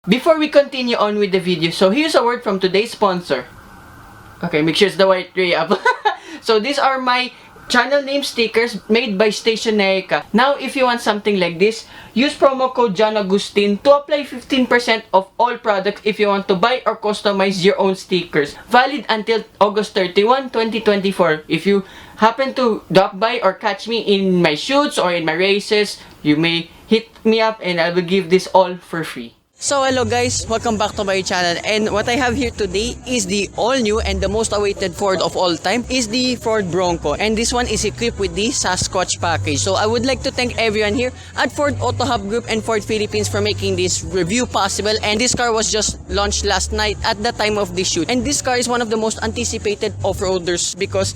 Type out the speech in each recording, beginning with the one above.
Before we continue on with the video, so here's a word from today's sponsor. Okay, make sure it's the white tray up. So these are my channel name stickers made by Stationerica. Now, if you want something like this, use promo code John Agustin to apply 15% of all products if you want to buy or customize your own stickers. Valid until August 31, 2024. If you happen to drop by or catch me in my shoots or in my races, you may hit me up and I will give this all for free. So hello guys, welcome back to my channel, and what I have here today is the all new and the most awaited Ford of all time is the Ford Bronco, and this one is equipped with the Sasquatch package. So I would like to thank everyone here at Ford Auto Hub Group and Ford Philippines for making this review possible, and this car was just launched last night at the time of this shoot, and this car is one of the most anticipated off-roaders because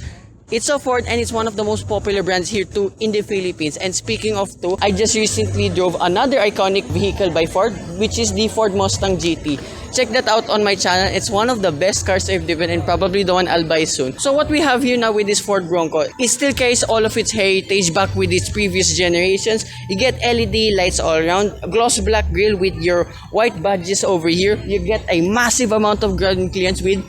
it's a Ford and it's one of the most popular brands here too in the Philippines. And speaking of too, I just recently drove another iconic vehicle by Ford, which is the Ford Mustang GT. Check that out on my channel. It's one of the best cars I've driven and probably the one I'll buy soon. So what we have here now with this Ford Bronco, it still carries all of its heritage back with its previous generations. You get LED lights all around, gloss black grille with your white badges over here. You get a massive amount of ground clearance with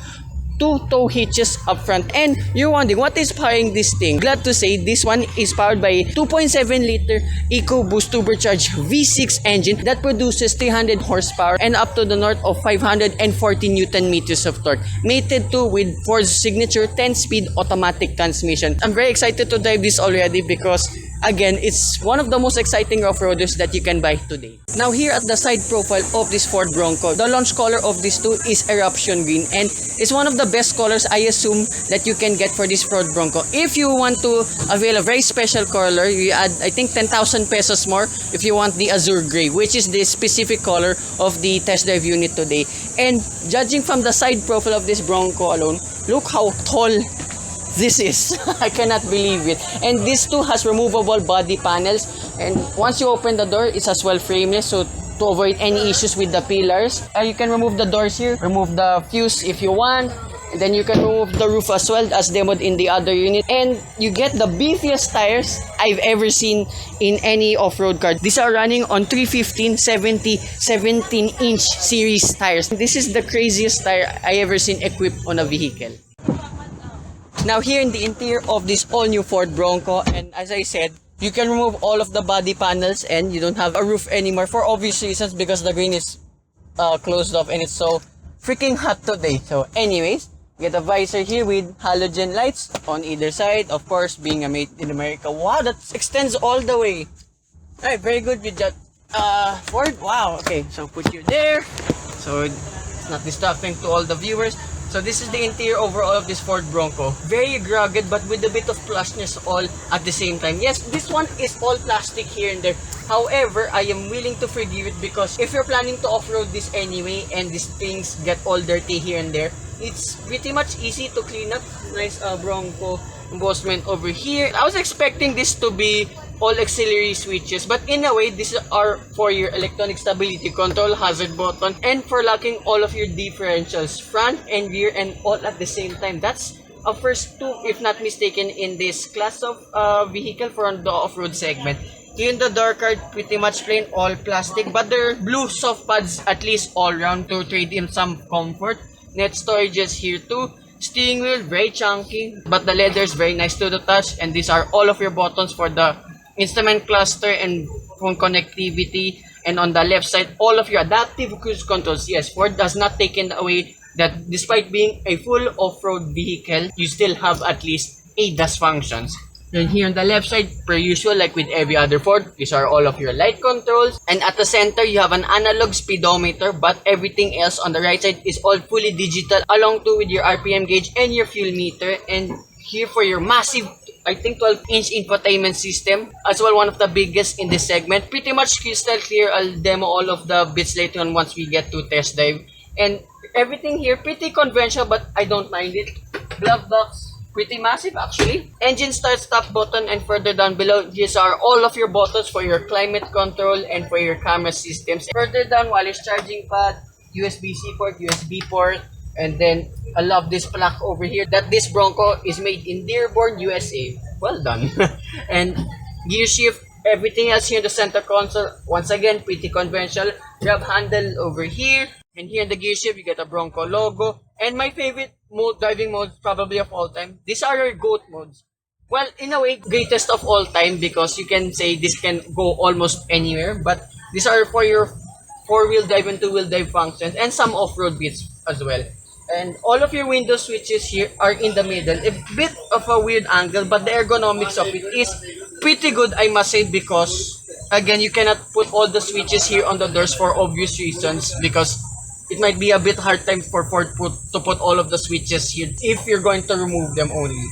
2 tow hitches up front. And you're wondering what is powering this thing. Glad to say this one is powered by a 2.7 liter EcoBoost turbocharged V6 engine that produces 300 horsepower and up to the north of 540 Newton meters of torque, mated to with Ford's signature 10-speed automatic transmission. I'm very excited to drive this already because again, it's one of the most exciting off-roaders that you can buy today. Now here at the side profile of this Ford Bronco, the launch color of this too is eruption green, and it's one of the best colors I assume that you can get for this Ford Bronco. If you want to avail a very special color, you add I think 10,000 pesos more if you want the azure gray, which is the specific color of the test drive unit today. And judging from the side profile of this Bronco alone, look how tall this is. I cannot believe it. And this too has removable body panels, and once you open the door, it's as well frameless, so to avoid any issues with the pillars, you can remove the doors here, remove the fuse if you want, and then you can remove the roof as well as demoed in the other unit, and you get the beefiest tires I've ever seen in any off-road car. These are running on 315 70 17-inch series tires. This is the craziest tire I ever seen equipped on a vehicle. Now here in the interior of this all-new Ford Bronco, and as I said, you can remove all of the body panels and you don't have a roof anymore for obvious reasons because the green is closed off and it's so freaking hot today. So anyways, get a visor here with halogen lights on either side, of course being a made in America. Wow, that extends all the way. Alright, very good with that Ford. Wow, okay, so put you there so it's not distracting to all the viewers. So this is the interior overall of this Ford Bronco. Very rugged but with a bit of plushness all at the same time. Yes, this one is all plastic here and there. However, I am willing to forgive it because if you're planning to off-road this anyway and these things get all dirty here and there, it's pretty much easy to clean up. Nice Bronco embossment over here. I was expecting this to be all auxiliary switches, but in a way this are for your electronic stability control, hazard button, and for locking all of your differentials front and rear and all at the same time. That's a first two, if not mistaken, in this class of vehicle for the off-road segment. Here in the door card, pretty much plain all plastic, but there are blue soft pads at least all round to trade in some comfort. Net storages here too. Steering wheel very chunky, but the leather is very nice to the touch, and these are all of your buttons for the instrument cluster and phone connectivity. And on the left side, all of your adaptive cruise controls. Yes, Ford has not taken away that despite being a full off-road vehicle, you still have at least ADAS functions. Then here on the left side, per usual, like with every other Ford, these are all of your light controls. And at the center, you have an analog speedometer, but everything else on the right side is all fully digital, along too with your RPM gauge and your fuel meter. And here for your massive, I think 12-inch infotainment system, as well one of the biggest in this segment. Pretty much crystal clear. I'll demo all of the bits later on once we get to test drive. And everything here pretty conventional, but I don't mind it. Glove box, pretty massive actually. Engine start stop button, and further down below, these are all of your buttons for your climate control and for your camera systems. Further down, wireless charging pad, USB-C port, USB port, and then I love this plaque over here that this Bronco is made in Dearborn, USA. Well done. And gear shift, Everything else here in the center console, once again, pretty conventional. Grab handle over here. And here in the gear shift, you get a Bronco logo. And my favorite driving mode probably of all time. These are your GOAT modes. Well, in a way, greatest of all time because you can say this can go almost anywhere. But these are for your four-wheel drive and two-wheel drive functions and some off-road bits as well. And all of your window switches here are in the middle. A bit of a weird angle, but the ergonomics of it is pretty good, I must say, because again, you cannot put all the switches here on the doors for obvious reasons because it might be a bit hard time for Ford to put all of the switches here if you're going to remove them only.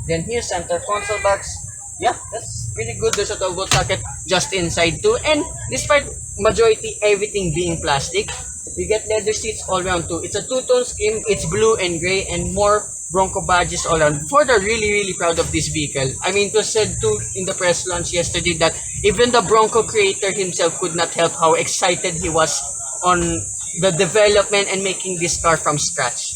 Then here's center console box. Yeah, that's pretty good. There's a 12-volt socket just inside too. And despite majority everything being plastic, you get leather seats all around too. It's a two-tone scheme. It's blue and gray and more Bronco badges all around. Ford are really proud of this vehicle. I mean, it was said too in the press launch yesterday that even the Bronco creator himself could not help how excited he was on the development and making this car from scratch.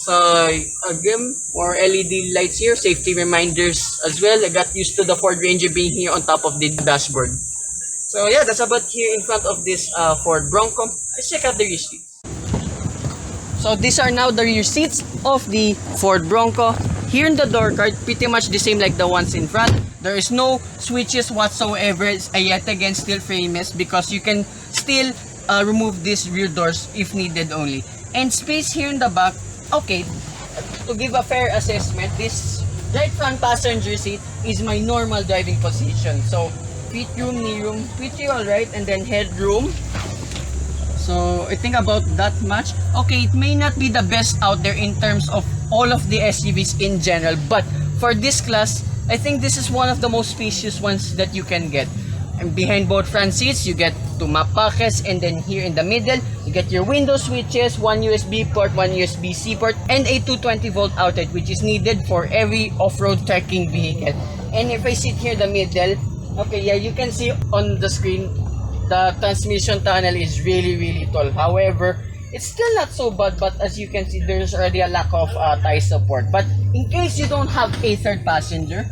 So again, more LED lights here, safety reminders as well. I got used to the Ford Ranger being here on top of the dashboard. So yeah, that's about here in front of this Ford Bronco. Let's check out the rear seats. So these are now the rear seats of the Ford Bronco. Here in the door card, pretty much the same like the ones in front. There is no switches whatsoever. It's yet again still frameless because you can still remove these rear doors if needed only. And space here in the back, okay, to give a fair assessment, this right front passenger seat is my normal driving position. So feet room, knee room, pretty alright, and then headroom. So I think about that much. Okay, it may not be the best out there in terms of all of the SUVs in general, but for this class, I think this is one of the most spacious ones that you can get. And behind both front seats, you get two map pockets, and then here in the middle, you get your window switches, one USB port, one USB-C port, and a 220-volt outlet, which is needed for every off-road trekking vehicle. And if I sit here in the middle, okay, yeah, you can see on the screen, the transmission tunnel is really tall. However, it's still not so bad, but as you can see, there's already a lack of tie support. But in case you don't have a third passenger,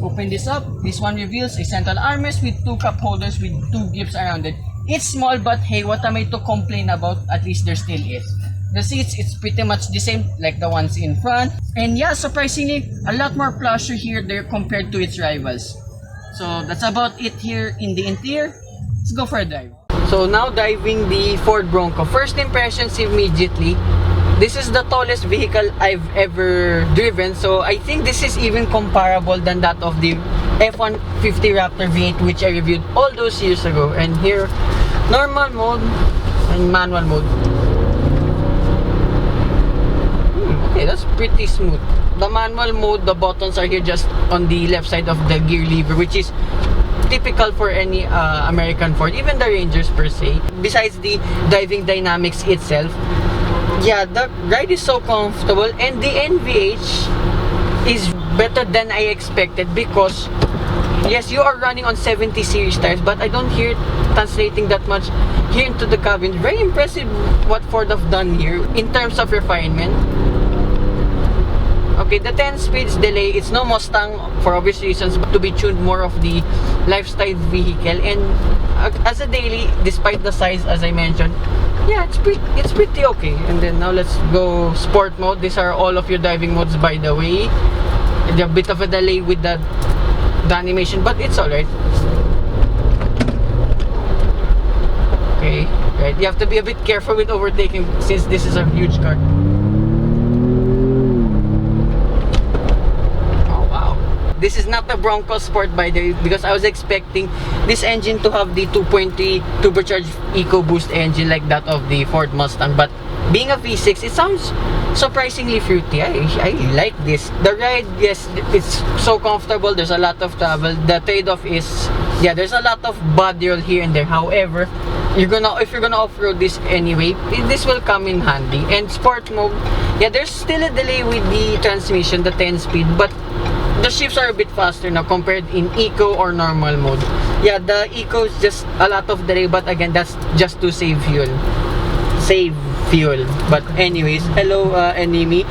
open this up. This one reveals a central armrest with two cup holders with two grips around it. It's small, but hey, what am I to complain about? At least there still is. The seats, it's pretty much the same like the ones in front. And yeah, surprisingly, a lot more plush here there compared to its rivals. So that's about it here in the interior. Let's go for a drive. So now driving the Ford Bronco. First impressions immediately. This is the tallest vehicle I've ever driven. So I think this is even comparable than that of the F-150 Raptor V8 which I reviewed all those years ago. And here, normal mode and manual mode. Okay, that's pretty smooth. The manual mode, the buttons are here just on the left side of the gear lever, which is typical for any American Ford, even the Rangers per se. Besides the driving dynamics itself, yeah, the ride is so comfortable, and the NVH is better than I expected because yes, you are running on 70 series tires, but I don't hear it translating that much here into the cabin. Very impressive what Ford have done here in terms of refinement. Okay, the 10 speeds delay, it's no Mustang for obvious reasons, but to be tuned more of the lifestyle vehicle. And as a daily, despite the size as I mentioned, yeah, it's pretty okay. And then now let's go sport mode. These are all of your driving modes, by the way. There's a bit of a delay with the animation, but it's alright. Okay, right. You have to be a bit careful with overtaking since this is a huge car. This is not the Bronco Sport, by the way, because I was expecting this engine to have the 2.3 turbocharged EcoBoost engine like that of the Ford Mustang. But being a V6, it sounds surprisingly fruity. I like this. The ride, yes, it's so comfortable. There's a lot of travel. The trade-off is, yeah, there's a lot of body roll here and there. However, if you're gonna off-road this anyway, this will come in handy. And sport mode, yeah, there's still a delay with the transmission, the 10-speed, but the shifts are a bit faster now compared in eco or normal mode. Yeah, the eco is just a lot of delay, but again, that's just to save fuel. But anyways, hello enemy.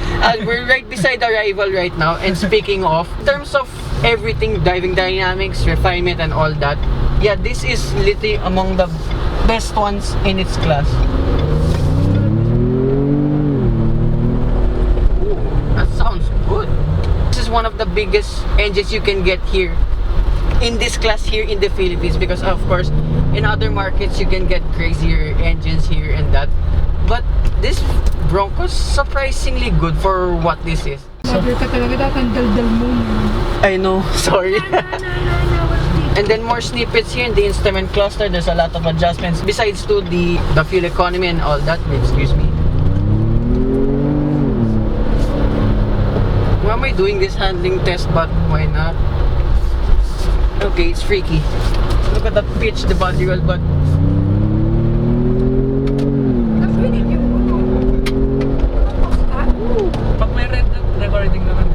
We're right beside the rival right now. And speaking of, in terms of everything, driving dynamics, refinement, and all that. Yeah, this is literally among the best ones in its class. Ooh, that sounds good. This is one of the biggest engines you can get here in this class here in the Philippines, because of course in other markets you can get crazier engines here and that, but this Bronco's surprisingly good for what this is. Sabi ka talaga, tatandal-dal mo. I know, sorry. And then more snippets here in the instrument cluster. There's a lot of adjustments besides to the fuel economy and all that. Excuse me. Why am I doing this handling test? But why not? Okay, it's freaky. Look at that pitch, the body roll, but That's really cute. Pag may red recording naman.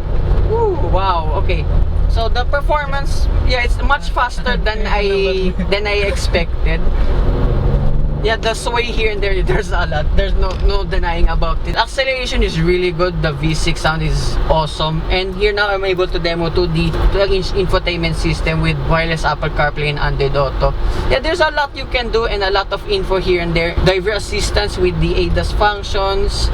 woo, wow, okay. So the performance, yeah, it's much faster than I expected. Yeah, the sway here and there's a lot. There's no denying about it. Acceleration is really good. The V6 sound is awesome. And here now I'm able to demo to the infotainment system with wireless Apple CarPlay and Android Auto. Yeah, there's a lot you can do and a lot of info here and there. Driver assistance with the ADAS functions.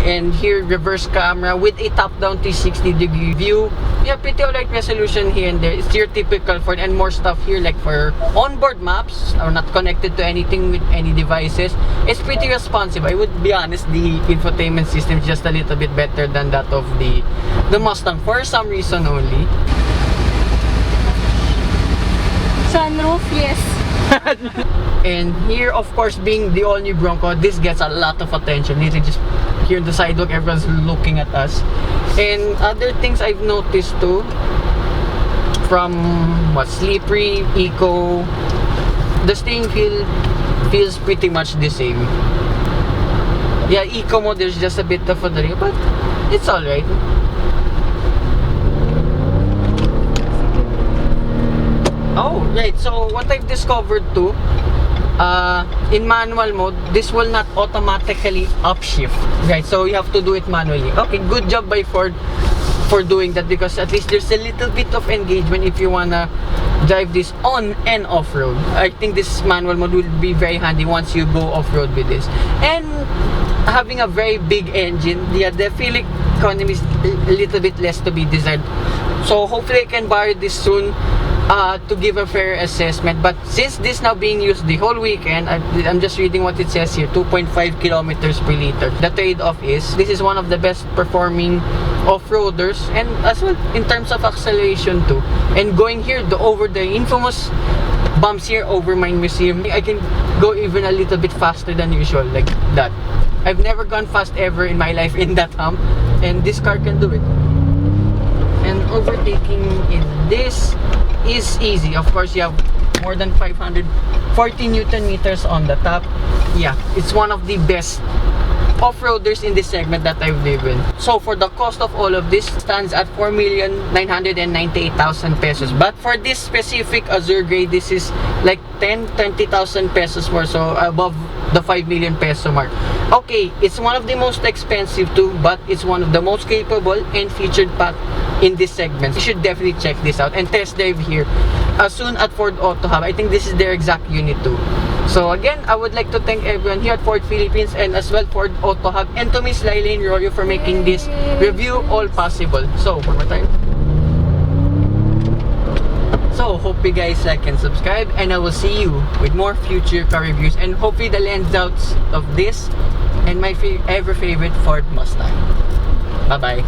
And here reverse camera with a top-down 360-degree view. Yeah, pretty alright resolution here and there. It's your typical Ford, and more stuff here like for onboard maps are not connected to anything with any devices. It's pretty responsive. I would be honest, the infotainment system is just a little bit better than that of the Mustang for some reason only. Sunroof, yes. And here, of course, being the all-new Bronco, this gets a lot of attention. Literally just here on the sidewalk, everyone's looking at us. And other things I've noticed too, from what, slippery, eco, the steering feel feels pretty much the same. Yeah, eco mode, there's just a bit of a delay, but it's alright. Oh, right. So what I've discovered too, in manual mode, this will not automatically upshift. Right, so you have to do it manually. Okay, good job by Ford for doing that, because at least there's a little bit of engagement if you wanna drive this on and off-road. I think this manual mode will be very handy once you go off-road with this. And having a very big engine, yeah, the fuel economy is a little bit less to be desired. So hopefully I can borrow this soon to give a fair assessment. But since this now being used the whole weekend, I'm just reading what it says here, 2.5 kilometers per liter. The trade-off is this is one of the best performing off-roaders, and as well in terms of acceleration too. And going here over the infamous bumps here over my museum, I can go even a little bit faster than usual, like that. I've never gone fast ever in my life in that hump, and this car can do it. And overtaking in this is easy. Of course, you have more than 540 Newton meters on the top. Yeah, it's one of the best off-roaders in this segment that I've driven. So for the cost of all of this, stands at 4,998,000 pesos. But for this specific Azure Gray, this is like 20,000 pesos more, so above the 5 million peso mark. Okay, it's one of the most expensive too, but it's one of the most capable and featured pack in this segment. You should definitely check this out and test drive here soon at Ford Auto Hub. I think this is their exact unit too. So again, I would like to thank everyone here at Ford Philippines and as well Ford Auto Hub, and to Miss Lailane Royo for making this review all possible. So one more time. So hope you guys like and subscribe, and I will see you with more future car reviews, and hopefully the lens outs of this and my ever favorite Ford Mustang. Bye bye.